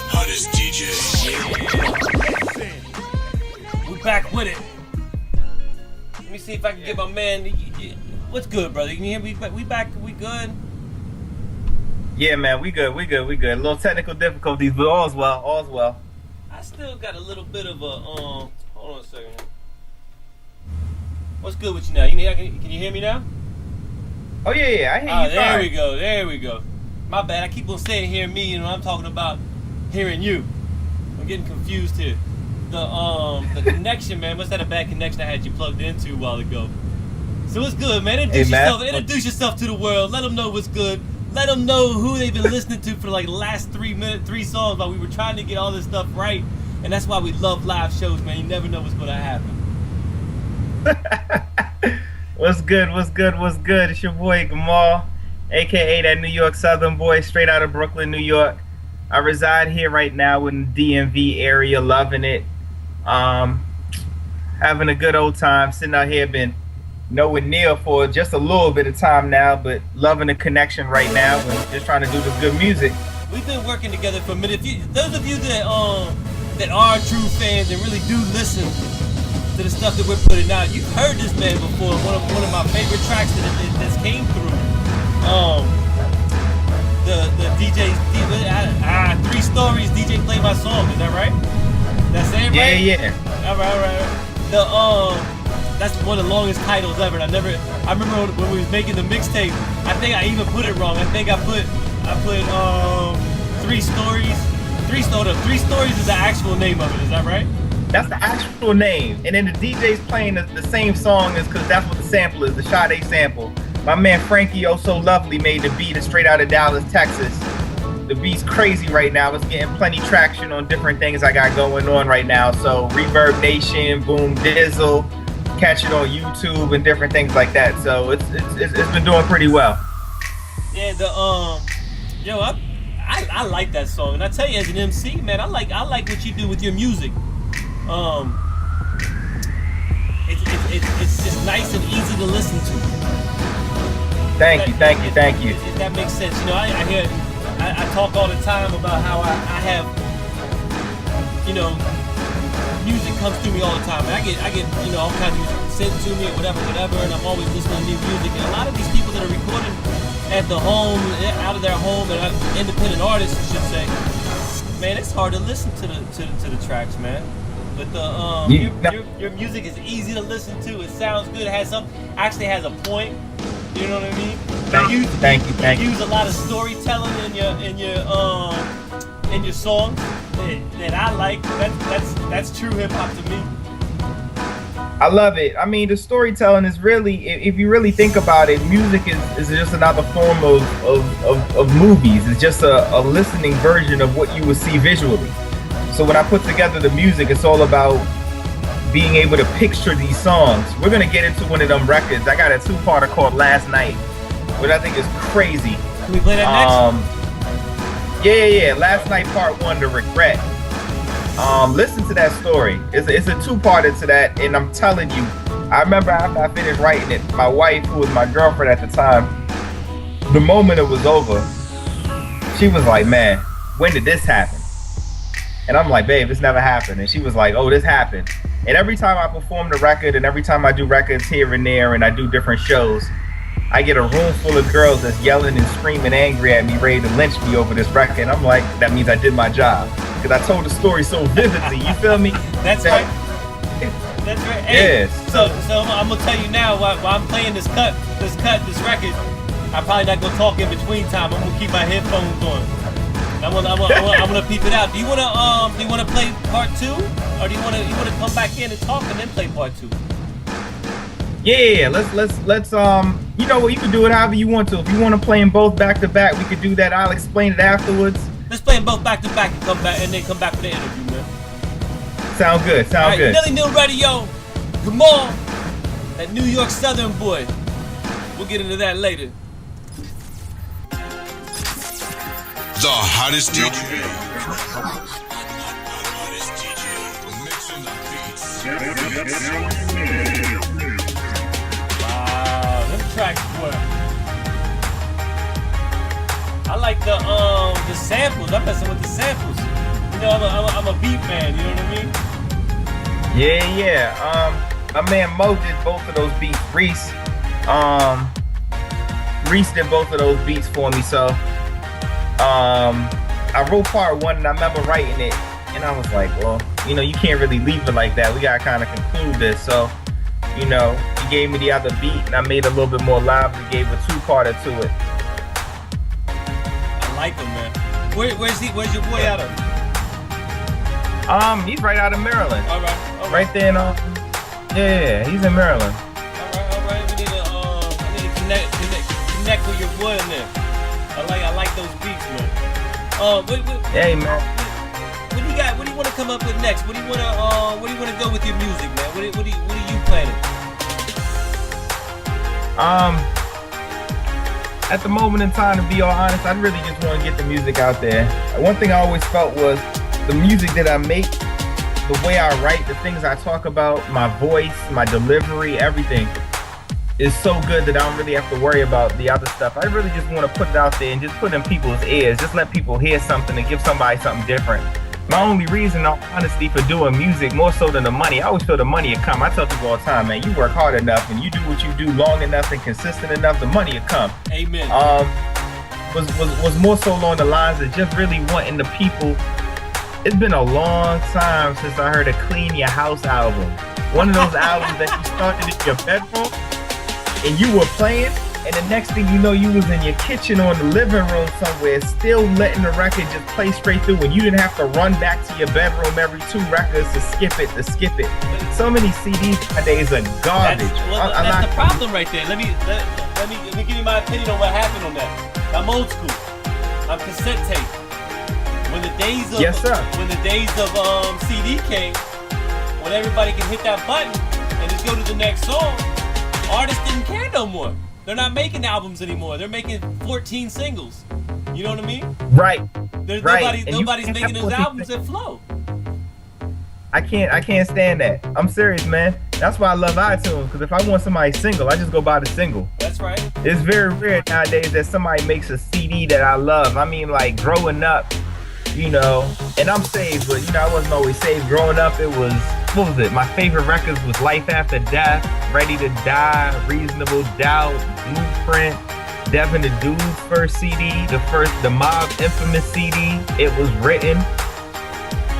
Hottest DJ. We back with it. Let me see if I can get my man. What's good, brother? You can hear me? We back. We good? Yeah, man, we good. A little technical difficulties, but all's well. I still got a little bit of a Hold on a second. What's good with you now? Can you hear me now? Oh yeah, I hear you. There we go. My bad. I keep on saying hear me, and I'm talking about hearing you. I'm getting confused here. The connection, man. Must have had a bad connection I had you plugged into a while ago. So what's good, man? Introduce yourself to the world. Let them know what's good. Let them know who they've been listening to for like the last 3 songs while we were trying to get all this stuff right. And that's why we love live shows, man. You never know what's going to happen. What's good? It's your boy Gamal, a.k.a. that New York Southern boy, straight out of Brooklyn, New York. I reside here right now in the DMV area, loving it. Having a good old time, sitting out here, been knowing Neil for just a little bit of time now, but loving the connection right now and just trying to do this good music. We've been working together for a minute. Those of you that are true fans and really do listen to the stuff that we're putting out, you've heard this man before. One of my favorite tracks that came through. The DJ's 3 Stories. DJ played my song. Is that right? That's it, right? Yeah. All right. That's one of the longest titles ever. And I remember when we was making the mixtape. I think I even put it wrong. I think I put 3 Stories. 3 Stories is the actual name of it. Is that right? That's the actual name. And then the DJ's playing the same song is because that's what the sample is, the Sade sample. My man Frankie Oh So Lovely made the beat. It's straight out of Dallas, Texas. The beat's crazy right now. It's getting plenty traction on different things I got going on right now. So Reverb Nation, Boom Dizzle, catch it on YouTube and different things like that. So it's been doing pretty well. Yeah, I like that song, and I tell you, as an MC, man, I like what you do with your music. It's just nice and easy to listen to. Thank you. That makes sense. You know, I talk all the time about how I have, music comes to me all the time. And I get all kinds of music sent to me or whatever, and I'm always listening to new music. And a lot of these people that are recording at the home, out of their home, and independent artists, I should say, man, it's hard to listen to the tracks, man. But your music is easy to listen to. It sounds good. It actually has a point. You know what I mean? Thank you. You use a lot of storytelling in your songs that I like. That's true hip hop to me. I love it. I mean, the storytelling is really, if you really think about it, music is just another form of movies. It's just a listening version of what you would see visually. So when I put together the music, it's all about being able to picture these songs. We're gonna get into one of them records. I got a 2-parter called Last Night, which I think is crazy. Can we play that next? Yeah. Last Night Part 1, The Regret. Listen to that story. It's a 2-parter to that, and I'm telling you, I remember after I finished writing it, my wife, who was my girlfriend at the time, the moment it was over, she was like, man, when did this happen? And I'm like, babe, this never happened. And she was like, oh, this happened. And every time I perform the record, and every time I do records here and there, and I do different shows, I get a room full of girls that's yelling and screaming angry at me, ready to lynch me over this record. And I'm like, that means I did my job. Because I told the story so vividly, you feel me? That's right. That's right. Hey, yes. So I'm going to tell you now, while I'm playing this record, I'm probably not going to talk in between time. I'm going to keep my headphones on. I'm gonna peep it out. Do you wanna play part 2, or do you wanna come back in and talk and then play part 2? Yeah. Let's you know what, you can do it however you want to. If you want to play them both back to back, we could do that. I'll explain it afterwards. Let's play them both back to back and come back for the interview, man. Sound good. All right, good. Neili Neil Radio. Gamal, that New York Southern boy. We'll get into that later. The hottest DJ. Wow, them tracks were. I like the samples. I'm messing with the samples. You know, I'm a beat man. You know what I mean? Yeah. My man Mo did both of those beats. Reese did both of those beats for me. So I wrote part 1 and I remember writing it, and I was like, well, you know, you can't really leave it like that. We gotta kind of conclude this. So, you know, he gave me the other beat, and I made it a little bit more lively. Gave a 2-parter to it. I like him, man. Where's your boy out of? He's right out of Maryland. All right. Right there in yeah, he's in Maryland. All right. We need to connect with your boy in there. I like those beats, man. Hey, man. What do you got? What do you want to come up with next? What do you want to go with your music, man? What are you planning? At the moment in time, to be all honest, I really just want to get the music out there. One thing I always felt was the music that I make, the way I write, the things I talk about, my voice, my delivery, everything is so good that I don't really have to worry about the other stuff. I really just want to put it out there and just put it in people's ears. Just let people hear something and give somebody something different. My only reason, honestly, for doing music, more so than the money, I always feel the money will come. I tell people all the time, man, you work hard enough and you do what you do long enough and consistent enough, the money will come. Amen. Was more so along the lines of just really wanting the people. It's been a long time since I heard a Clean Your House album. One of those albums that you started in your bedroom and you were playing, and the next thing you know, you was in your kitchen or in the living room somewhere, still letting the record just play straight through, and you didn't have to run back to your bedroom every 2 records to skip it. So many CDs nowadays are garbage. That's the problem right there. Let me give you my opinion on what happened on that. I'm old school. I'm cassette tape. When the days of CD came, when everybody can hit that button and just go to the next song, artists didn't care no more. They're not making albums anymore. They're making 14 singles. You know what I mean? Right. Nobody's making those albums that flow. I can't stand that. I'm serious, man. That's why I love iTunes, because if I want somebody's single, I just go buy the single. That's right. It's very rare nowadays that somebody makes a CD that I love. I mean, like, growing up, you know, and I'm saved, but, you know, I wasn't always saved. Growing up, it was, what was it? My favorite records was Life After Death, Ready to Die, Reasonable Doubt, Blueprint, Devin the Dude's first CD, the Mob Infamous CD, It Was Written.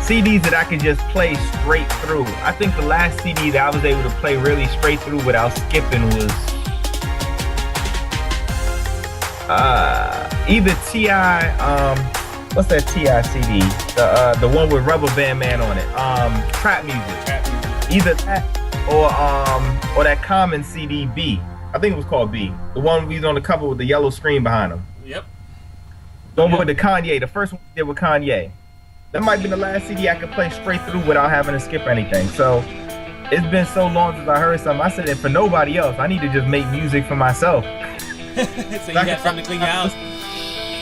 CDs that I could just play straight through. I think the last CD that I was able to play really straight through without skipping was either T.I., what's that T.I. CD? The one with Rubber Band Man on it. Trap Music. Either that or that Common CD B. I think it was called B. The one we was on the cover with the yellow screen behind him. Yep. The one with the Kanye, the first one we did with Kanye. That might be the last CD I could play straight through without having to skip anything. So it's been so long since I heard something. I said that for nobody else, I need to just make music for myself. So you have something to clean your house.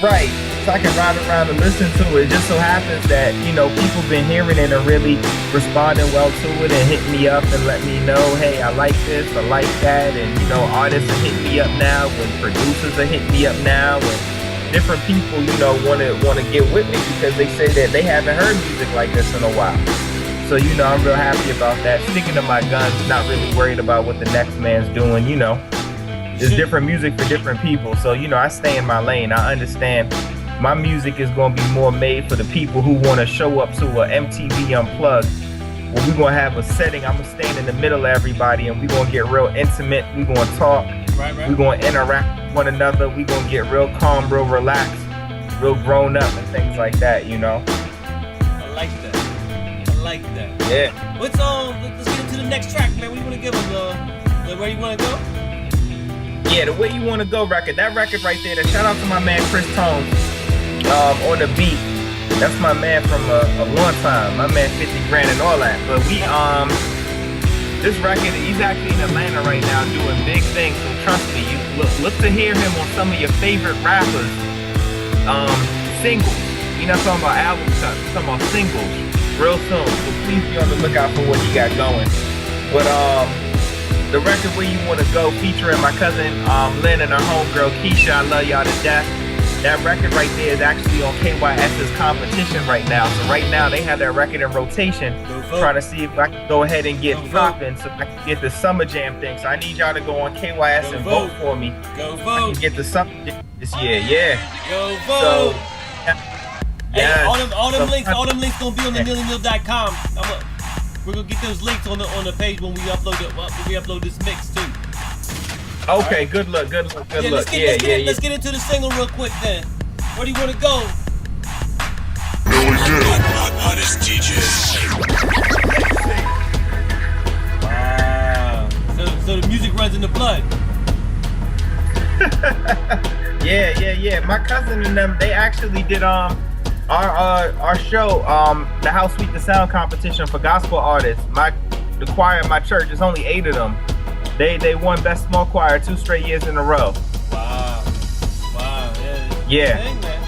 Right. So I can ride around and listen to it. It just so happens that, you know, people been hearing it and really responding well to it and hitting me up and let me know, hey, I like this, I like that. And, you know, artists are hitting me up now, and producers are hitting me up now, and different people, you know, want to get with me because they say that they haven't heard music like this in a while. So, you know, I'm real happy about that. Sticking to my guns, not really worried about what the next man's doing, you know. There's different music for different people. So, you know, I stay in my lane. I understand my music is going to be more made for the people who want to show up to a MTV Unplugged, where we're going to have a setting. I'm going to stand in the middle of everybody, and we're going to get real intimate. We're going to talk. Right. We're going to interact with one another. We're going to get real calm, real relaxed, real grown up and things like that, you know? I like that. Yeah. Let's get into the next track, man. What do you want to give them? Where you want to go? Yeah, the Way You Wanna Go record. That record right there. Shout out to my man Chris Tones on the beat. That's my man from a long time. My man 50 Grand and all that. But we this record, he's actually in Atlanta right now doing big things. So trust me, you look to hear him on some of your favorite rappers singles. You're not talking about album cuts, you're talking about singles real soon. So please be on the lookout for what he got going. But the record Where You Wanna Go, featuring my cousin Lynn and her homegirl Keisha, I love y'all to death. That record right there is actually on KYS's competition right now. So right now they have that record in rotation, trying to see if I can go ahead and get popping so I can get the Summer Jam thing. So I need y'all to go on KYS and vote for me. Go vote. I can get the Summer Jam this year. Yeah. Go vote. So, hey, all them links gonna be on the NeiliNeil.com. We're gonna get those links on the page when we upload this mix too. Okay, right. Good luck. Let's get into the single real quick then. Where do you want to go? Neili Neil, hottest DJ. Wow. So the music runs in the blood. Yeah. My cousin and them, they actually did our show, the How Sweet the Sound competition for gospel artists. The choir in my church, there's only 8 of them. They won Best Small Choir 2 straight years in a row. Wow. Yeah. Sing, man.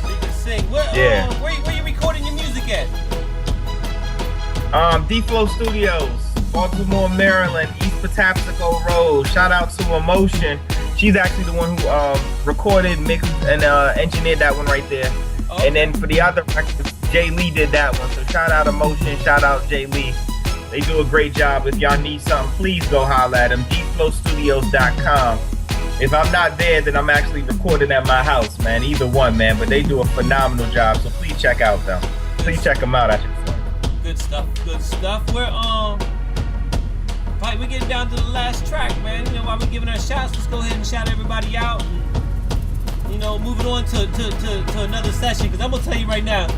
You can sing. Where you recording your music at? D-Flow Studios, Baltimore, Maryland, East Patapsco Road. Shout out to Emotion. She's actually the one who recorded, mixed, and engineered that one right there. Okay. And then for the other records, Jay Lee did that one. So shout out Emotion, shout out Jay Lee. They do a great job. If y'all need something, please go holler at them. dflowstudios.com. If I'm not there, then I'm actually recording at my house, man. Either one, man. But they do a phenomenal job, so please check out them. Please check them out, I should say. Good stuff. We're getting down to the last track, man. You know, while we're giving our shots, let's go ahead and shout everybody out. And, you know, moving on to another session, because I'm gonna tell you right now,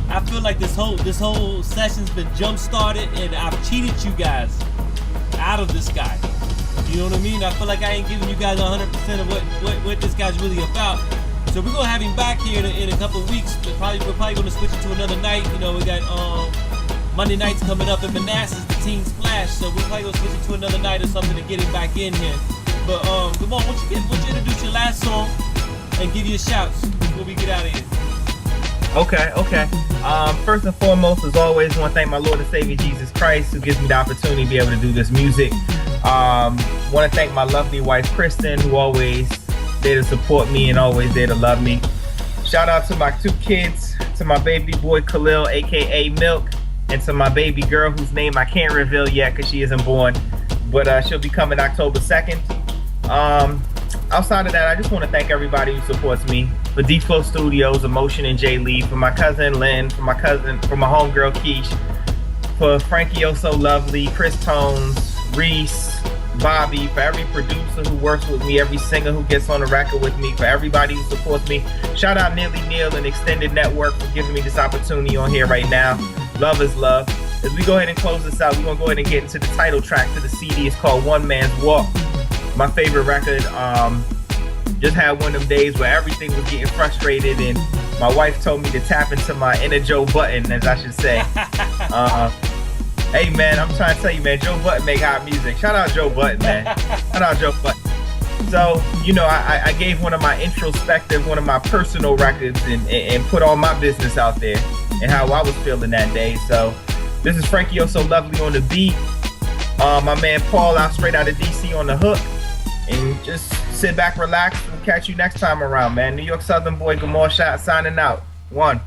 I feel like this whole session's been jump started, and I've cheated you guys out of this guy. You know what I mean? I feel like I ain't giving you guys 100% of what this guy's really about. So we're gonna have him back here in a couple of weeks. We're probably gonna switch it to another night. You know, we got Monday nights coming up in Manassas, the Teen Splash. So we're probably gonna switch it to another night or something to get him back in here. But come on, why don't you introduce your last song and give your shouts before we get out of here. Okay. First and foremost, as always, I want to thank my Lord and Savior Jesus Christ, who gives me the opportunity to be able to do this music. Want to thank my lovely wife Kristen, who always there to support me and always there to love me. Shout out to my 2 kids, to my baby boy Khalil, aka Milk, and to my baby girl, whose name I can't reveal yet because she isn't born, but she'll be coming October 2nd. Outside of that, I just want to thank everybody who supports me. For D-Flow Studios, Emotion, and Jay Lee. For my cousin Lynn. For my homegirl Keish. For Frankie Oh So Lovely, Chris Tones, Reese, Bobby. For every producer who works with me, every singer who gets on the record with me. For everybody who supports me. Shout out Neili Neil and Extended Network for giving me this opportunity on here right now. Love is love. As we go ahead and close this out, we're going to go ahead and get into the title track to the CD. It's called One Man's Walk. My favorite record. Just had one of them days where everything was getting frustrated, and my wife told me to tap into my inner Joe Button, as I should say. Hey man, I'm trying to tell you, man, Joe Button make hot music. Shout out Joe Button, man. Shout out Joe Button. So, you know, I gave one of my introspective, one of my personal records and put all my business out there and how I was feeling that day. So this is Frankie Oh So Lovely on the beat. My man Paul out straight out of DC on the hook. And just sit back, relax, and catch you next time around, man. New York Southern boy Gamal Shot signing out. 1.